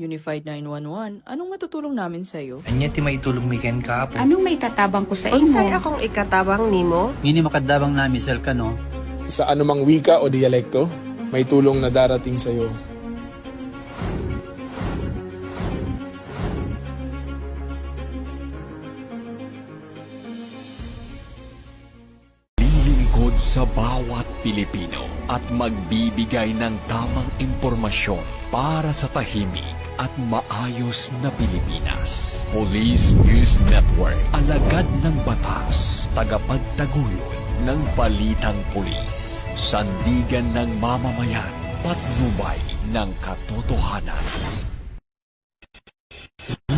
Unified 911, anong matutulong namin sa'yo? Anya ti maitulong miken ka po. Anong may tatabang ko sa imo? Unsay akong ikatabang nimo? Ngini makadabang na misel ka no. Sa anumang wika o dialekto, may tulong na darating sa iyo. Lilingkod sa bawat Pilipino at magbibigay ng tamang impormasyon para sa tahimik at maayos na Pilipinas. Police News Network, alagad ng batas, tagapagtaguyod ng balitang pulis, sandigan ng mamamayan, patnubay ng katotohanan.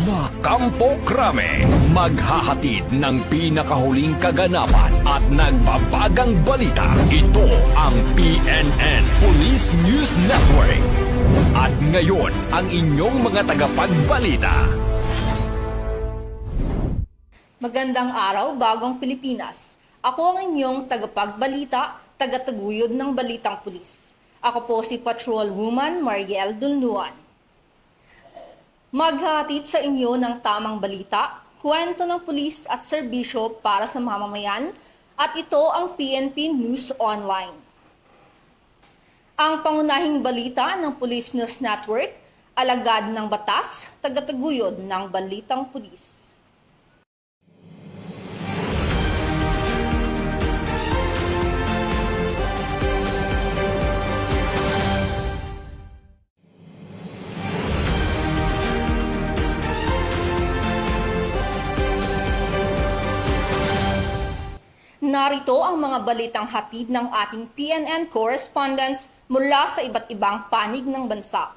La Campo Crame, maghahatid ng pinakahuling kaganapan at nagbabagang balita. Ito ang PNN Police News Network. At ngayon, ang inyong mga tagapagbalita. Magandang araw, bagong Pilipinas. Ako ang inyong tagapagbalita, tagataguyod ng Balitang Pulis. Ako po si Patrolwoman Mariel Dulnuan. Maghahatid sa inyo ng tamang balita, kwento ng pulis at serbisyo para sa mamamayan, at ito ang PNP News Online. Ang pangunahing balita ng Police News Network, alagad ng batas, tagataguyod ng Balitang Pulis. Narito ang mga balitang hatid ng ating PNN correspondents mula sa iba't ibang panig ng bansa.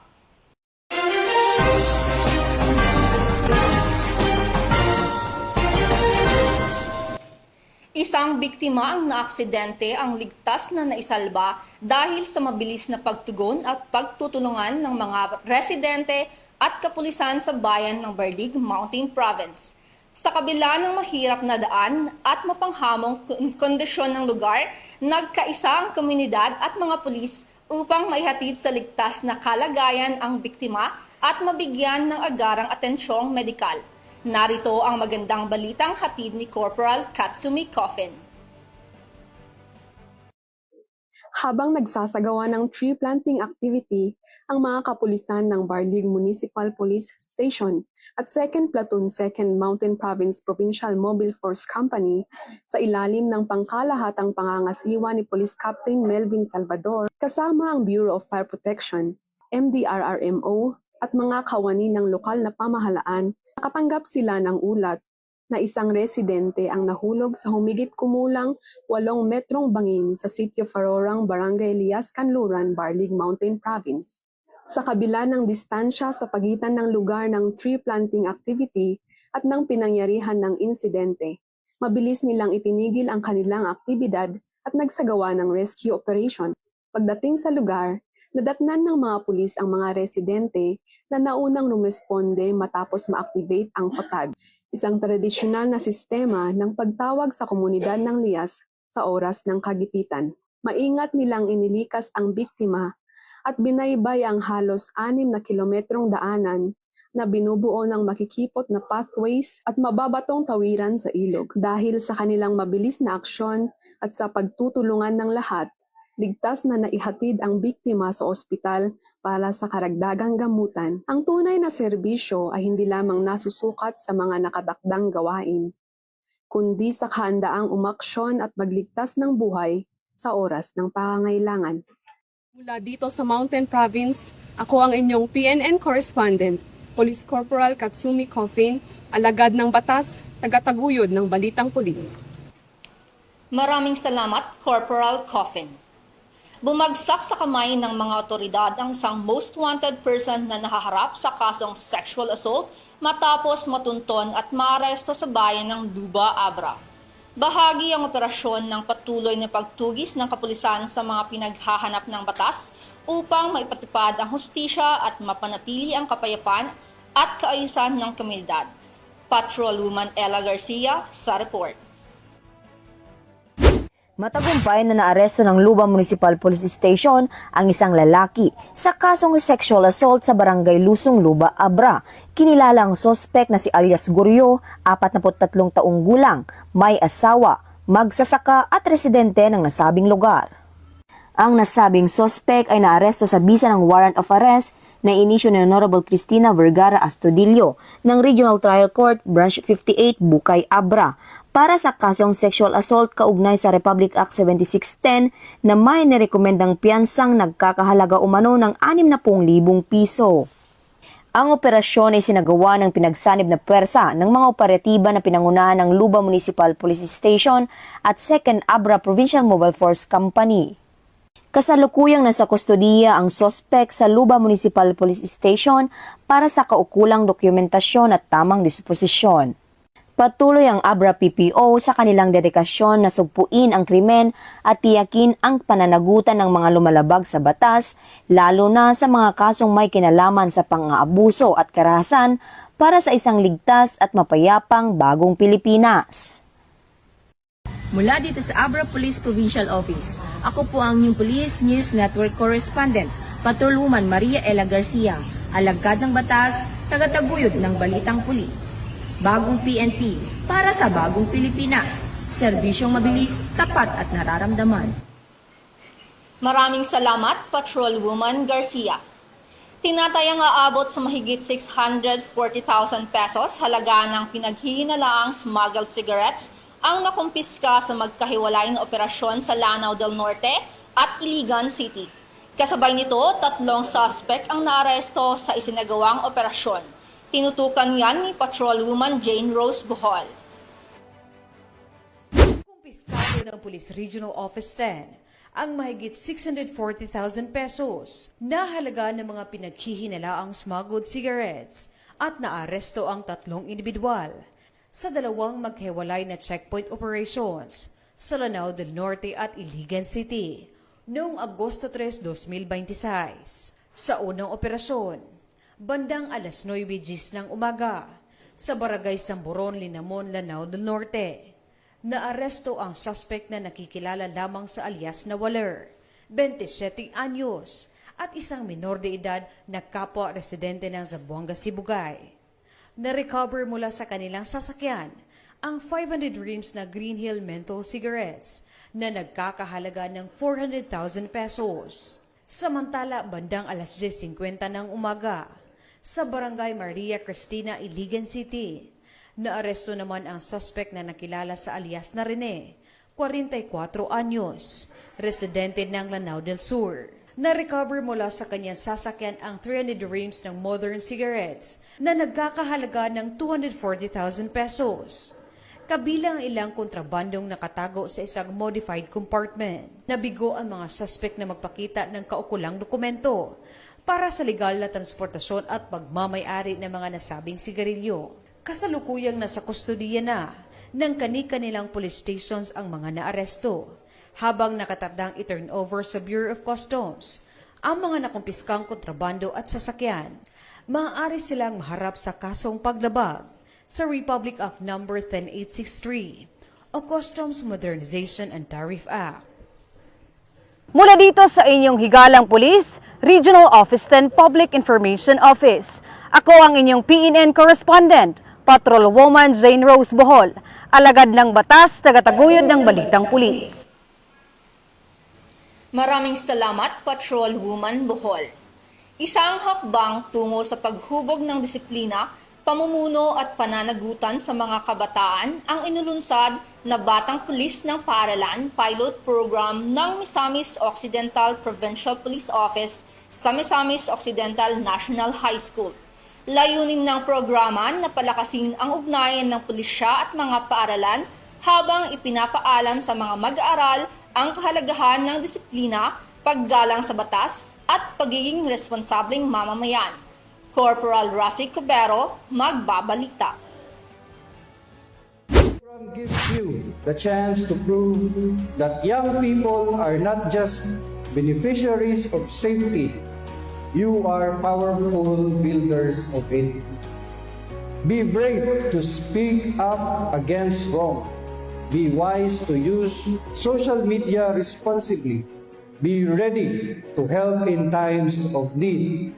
Isang biktima ang naaksidente ang ligtas na naisalba dahil sa mabilis na pagtugon at pagtutulungan ng mga residente at kapulisan sa bayan ng Bardig Mountain Province. Sa kabila ng mahirap na daan at mapanghamong kondisyon ng lugar, nagkaisa ang komunidad at mga pulis upang maihatid sa ligtas na kalagayan ang biktima at mabigyan ng agarang atensyong medikal. Narito ang magandang balitang hatid ni Corporal Katsumi Coffin. Habang nagsasagawa ng tree planting activity ang mga kapulisan ng Barlig Municipal Police Station at 2nd Platoon 2nd Mountain Province Provincial Mobile Force Company sa ilalim ng pangkalahatang pangangasiwa ni Police Captain Melvin Salvador kasama ang Bureau of Fire Protection, MDRRMO at mga kawani ng lokal na pamahalaan, nakatanggap sila ng ulat na isang residente ang nahulog sa humigit kumulang 8 metrong bangin sa sitio Farorang, Barangay Lias, Canluran, Barlig Mountain Province. Sa kabila ng distansya sa pagitan ng lugar ng tree planting activity at ng pinangyarihan ng insidente, mabilis nilang itinigil ang kanilang aktibidad at nagsagawa ng rescue operation. Pagdating sa lugar, nadatnan ng mga pulis ang mga residente na naunang rumesponde matapos ma-activate ang FOTAD, isang tradisyonal na sistema ng pagtawag sa komunidad ng Lias sa oras ng kagipitan. Maingat nilang inilikas ang biktima at binaybay ang halos 6 na kilometrong daanan na binubuo ng makikipot na pathways at mababatong tawiran sa ilog. Dahil sa kanilang mabilis na aksyon at sa pagtutulungan ng lahat, ligtas na naihatid ang biktima sa ospital para sa karagdagang gamutan. Ang tunay na serbisyo ay hindi lamang nasusukat sa mga nakatakdang gawain, kundi sa kahandaang umaksyon at magligtas ng buhay sa oras ng pangangailangan. Mula dito sa Mountain Province, ako ang inyong PNN correspondent, Police Corporal Katsumi Coffin, alagad ng batas, tagataguyod ng Balitang Pulis. Maraming salamat, Corporal Coffin. Bumagsak sa kamay ng mga otoridad ang isang most wanted person na nahaharap sa kasong sexual assault matapos matunton at maaresto sa bayan ng Luba, Abra. Bahagi ang operasyon ng patuloy na pagtugis ng kapulisan sa mga pinaghahanap ng batas upang maipatupad ang hustisya at mapanatili ang kapayapaan at kaayusan ng komunidad. Patrolwoman Ella Garcia sa report. Matagumpay na naaresto ng Luba Municipal Police Station ang isang lalaki sa kasong sexual assault sa Barangay Lusong, Luba, Abra. Kinilala ang sospek na si alias Goryo, 43 taong gulang, may asawa, magsasaka at residente ng nasabing lugar. Ang nasabing sospek ay naaresto sa bisa ng warrant of arrest na inisyu ni Honorable Cristina Vergara Astudillo ng Regional Trial Court Branch 58 Bukay, Abra para sa kasong sexual assault kaugnay sa Republic Act 7610 na may nirekomendang piyansang nagkakahalaga umano ng 60,000 piso. Ang operasyon ay sinagawa ng pinagsanib na pwersa ng mga operatiba na pinangunahan ng Luba Municipal Police Station at 2nd Abra Provincial Mobile Force Company. Kasalukuyang nasa kustodiya ang sospek sa Luba Municipal Police Station para sa kaukulang dokumentasyon at tamang disposisyon. Patuloy ang Abra PPO sa kanilang dedikasyon na sugpuin ang krimen at tiyakin ang pananagutan ng mga lumalabag sa batas, lalo na sa mga kasong may kinalaman sa pang-aabuso at karahasan para sa isang ligtas at mapayapang bagong Pilipinas. Mula dito sa Abra Police Provincial Office, ako po ang New Police News Network Correspondent, Patrolwoman Maria Ella Garcia, alagad ng batas, tagataguyod ng balitang pulis. Bagong PNP para sa bagong Pilipinas. Serbisyong mabilis, tapat at nararamdaman. Maraming salamat, Patrolwoman Garcia. Tinatayang aabot sa mahigit 640,000 pesos halaga ng pinaghihinalaang smuggled cigarettes ang nakumpiska sa magkahiwalay na operasyon sa Lanao del Norte at Iligan City. Kasabay nito, 3 suspect ang naaresto sa isinagawang operasyon. Tinutukan yan ni Patrolwoman Jane Rose Bohol. Kumpiskado ng Police Regional Office 10 ang mahigit 640,000 pesos na halaga ng mga pinaghihinalaang smuggled cigarettes at naaresto ang 3 individual sa 2 maghiwalay na checkpoint operations sa Lanao del Norte at Iligan City noong Agosto 3, 2026. Sa unang operasyon, bandang alas 9:10 ng umaga sa Barangay Samburon, Linamon, Lanao del Norte. Naaresto ang suspect na nakikilala lamang sa alias na Waller, 27 anyos, at isang minor de edad na kapwa residente ng Zamboanga, Sibugay. Na-recover mula sa kanilang sasakyan ang 500 reams na Green Hill menthol cigarettes na nagkakahalaga ng 400,000 pesos. Samantala, bandang alas 10:50 ng umaga, sa Barangay Maria Cristina, Iligan City, naaresto naman ang suspect na nakilala sa alias na Rene, 44 anyos, residente ng Lanao del Sur. Na-recover mula sa kanyang sasakyan ang 300 reams ng modern cigarettes na nagkakahalaga ng 240,000 pesos. Kabilang ilang kontrabandong nakatago sa isang modified compartment. Nabigo ang mga suspect na magpakita ng kaukulang dokumento para sa legal na transportasyon at pagmamay-ari ng mga nasabing sigarilyo. Kasalukuyang nasa kustodiya na ng kani-kanilang police stations ang mga naaresto, habang nakatatdang i-turnover sa Bureau of Customs ang mga nakumpiskang kontrabando at sasakyan. Maaari silang maharap sa kasong paglabag sa Republic Act No. 10863 o Customs Modernization and Tariff Act. Mula dito sa inyong higalang pulis, Regional Office 10 Public Information Office. Ako ang inyong PNN Correspondent, Patrolwoman Jane Rose Bohol, alagad ng batas, tagataguyod ng balitang pulis. Maraming salamat, Patrolwoman Bohol. Isang hakbang tungo sa paghubog ng disiplina, pamumuno at pananagutan sa mga kabataan ang inulunsad na Batang Pulis ng Paaralan Pilot Program ng Misamis Occidental Provincial Police Office sa Misamis Occidental National High School. Layunin ng programa na palakasin ang ugnayan ng pulisya at mga paaralan habang ipinapaalam sa mga mag-aaral ang kahalagahan ng disiplina, paggalang sa batas at pagiging responsableng mamamayan. Corporal Rafi Cubero, magbabalita. The program gives you the chance to prove that young people are not just beneficiaries of safety. You are powerful builders of it. Be brave to speak up against wrong. Be wise to use social media responsibly. Be ready to help in times of need.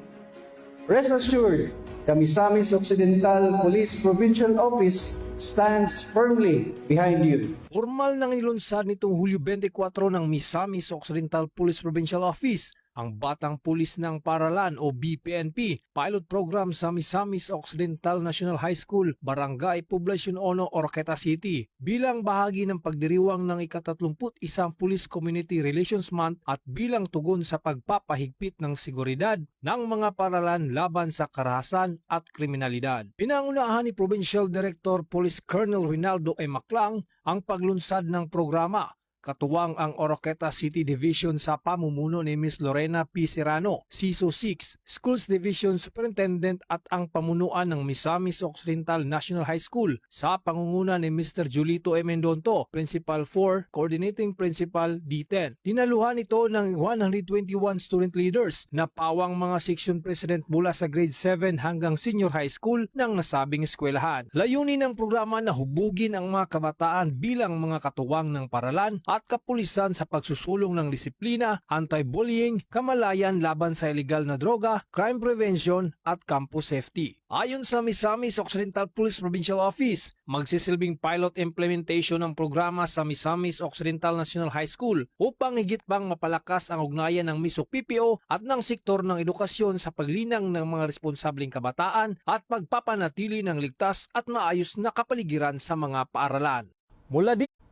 Rest assured, the Misamis Occidental Police Provincial Office stands firmly behind you. Formal nang nilunsad nitong Hulyo 24 ng Misamis Occidental Police Provincial Office ang Batang Pulis ng Paralan o BPNP pilot program sa Misamis Occidental National High School, Barangay Poblacion 1, Oroqueta City bilang bahagi ng pagdiriwang ng ika-31 Police Community Relations Month at bilang tugon sa pagpapahigpit ng seguridad ng mga paralan laban sa karahasan at kriminalidad. Pinangunahan ni Provincial Director Police Colonel Rinaldo M. Maclang ang paglunsad ng programa. Katuwang ang Oroqueta City Division sa pamumuno ni Ms. Lorena P. Serrano, CISO 6, Schools Division Superintendent at ang pamunuan ng Misamis Occidental National High School sa pangunguna ni Mr. Julito M. Mendonto, Principal 4, Coordinating Principal D10. Dinaluhan ito ng 121 student leaders na pawang mga section president mula sa grade 7 hanggang senior high school ng nasabing eskwelahan. Layunin ng programa na hubugin ang mga kabataan bilang mga katuwang ng paralan at kapulisan sa pagsusulong ng disiplina, anti-bullying, kamalayan laban sa illegal na droga, crime prevention at campus safety. Ayon sa Misamis Occidental Police Provincial Office, magsisilbing pilot implementation ng programa sa Misamis Occidental National High School upang higit pang mapalakas ang ugnayan ng MISOC PPO at ng sektor ng edukasyon sa paglinang ng mga responsableng kabataan at pagpapanatili ng ligtas at maayos na kapaligiran sa mga paaralan.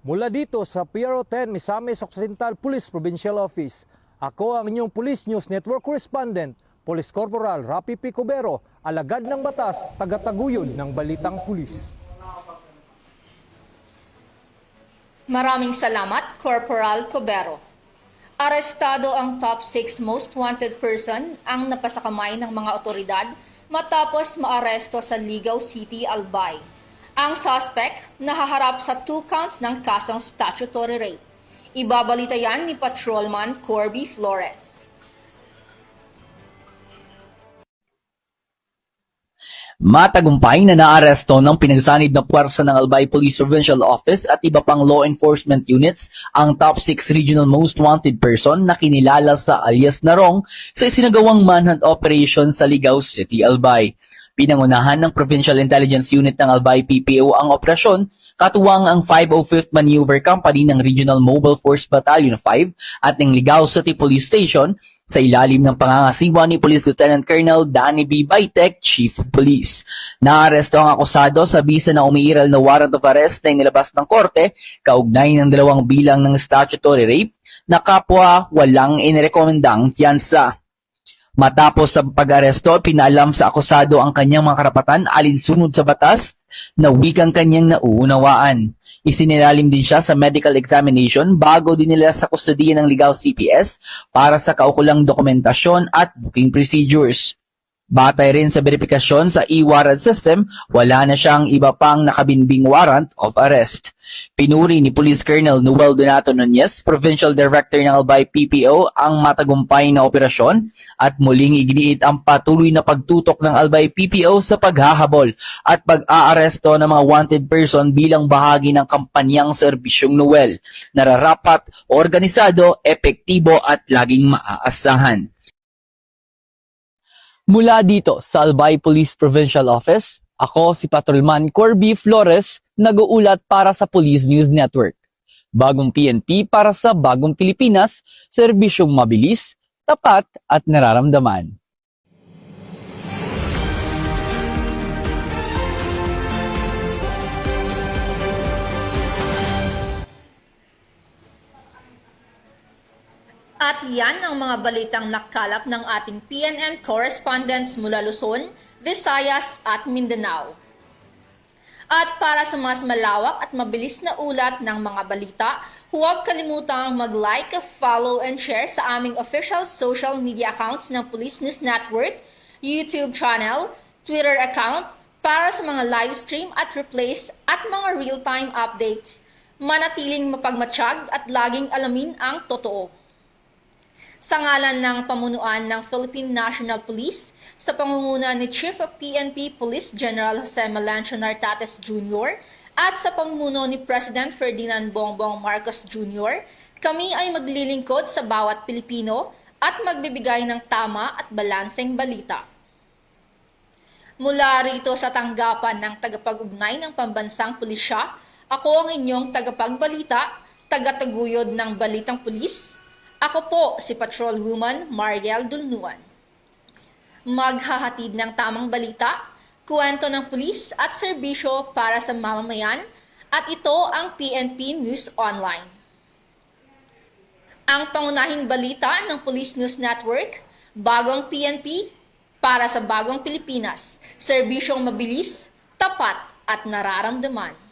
Mula dito sa PRO 10 Misamis Occidental Police Provincial Office, ako ang inyong Police News Network Correspondent, Police Corporal Rapi P. Cubero, alagad ng batas, tagataguyod ng Balitang Pulis. Maraming salamat, Corporal Cubero. Arestado ang top 6 most wanted person ang napasakamay ng mga otoridad matapos maaresto sa Ligaw City, Albay. Ang suspect nahaharap sa 2 counts ng kasong statutory rape. Ibabalita yan ni Patrolman Corby Flores. Matagumpay na naaresto ng pinagsanib na puwersa ng Albay Police Provincial Office at iba pang law enforcement units ang top 6 regional most wanted person na kinilala sa alias Narong sa isinagawang manhunt operation sa Ligaw City, Albay. Pinangunahan ng Provincial Intelligence Unit ng Albay PPO ang operasyon, katuwang ang 505th Maneuver Company ng Regional Mobile Force Battalion 5 at ng Ligaw City Police Station sa ilalim ng pangangasiwa ni Police Lieutenant Colonel Danny B. Baitek, Chief of Police. Naaresto ang akusado sa bisa na umiiral na warrant of arrest na inilabas ng korte kaugnay ng 2 bilang ng statutory rape na kapwa walang inirekomendang fiansa. Matapos sa pag-aresto, pinaalam sa akusado ang kanyang mga karapatan alinsunod sa batas na wikang kanyang nauunawaan. Isinilalim din siya sa medical examination bago dinila sa kustodiya ng Ligaw CPS para sa kaukulang dokumentasyon at booking procedures. Batay rin sa verifikasyon sa e-warrant system, wala na siyang iba pang nakabinbing warrant of arrest. Pinuri ni Police Colonel Noel Donato Nunez, Provincial Director ng Albay PPO, ang matagumpay na operasyon at muling iginiit ang patuloy na pagtutok ng Albay PPO sa paghahabol at pag-aaresto ng mga wanted person bilang bahagi ng kampanyang Serbisyong Noel, nararapat, organisado, epektibo at laging maaasahan. Mula dito sa Albay Police Provincial Office, ako si Patrolman Corby Flores, nag-uulat para sa Police News Network. Bagong PNP para sa bagong Pilipinas, serbisyong mabilis, tapat at nararamdaman. At yan ang mga balitang nakalap ng ating PNN correspondents mula Luzon, Visayas at Mindanao. At para sa mas malawak at mabilis na ulat ng mga balita, huwag kalimutang mag-like, follow and share sa aming official social media accounts ng Police News Network, YouTube channel, Twitter account para sa mga live stream at replays at mga real-time updates. Manatiling mapagmatsyag at laging alamin ang totoo. Sa ngalan ng pamunuan ng Philippine National Police, sa pangunguna ni Chief of PNP Police General Jose Melancio Nartates Jr., At sa pamumuno ni President Ferdinand Bongbong Marcos Jr., kami ay maglilingkod sa bawat Pilipino at magbibigay ng tama at balanseng balita. Mula rito sa tanggapan ng tagapag-ugnay ng Pambansang Pulisya, ako ang inyong tagapagbalita, tagataguyod ng Balitang Pulis. Ako po si Patrolwoman Mariel Dulnuan. Maghahatid ng tamang balita, kwento ng pulis at serbisyo para sa mamamayan, at ito ang PNP News Online. Ang pangunahing balita ng Police News Network, bagong PNP para sa bagong Pilipinas, serbisyong mabilis, tapat at nararamdaman.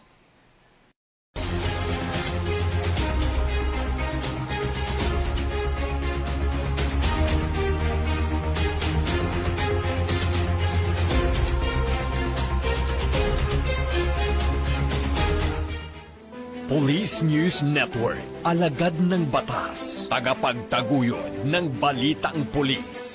Police News Network, alagad ng batas, tagapagtaguyod ng balitang pulis.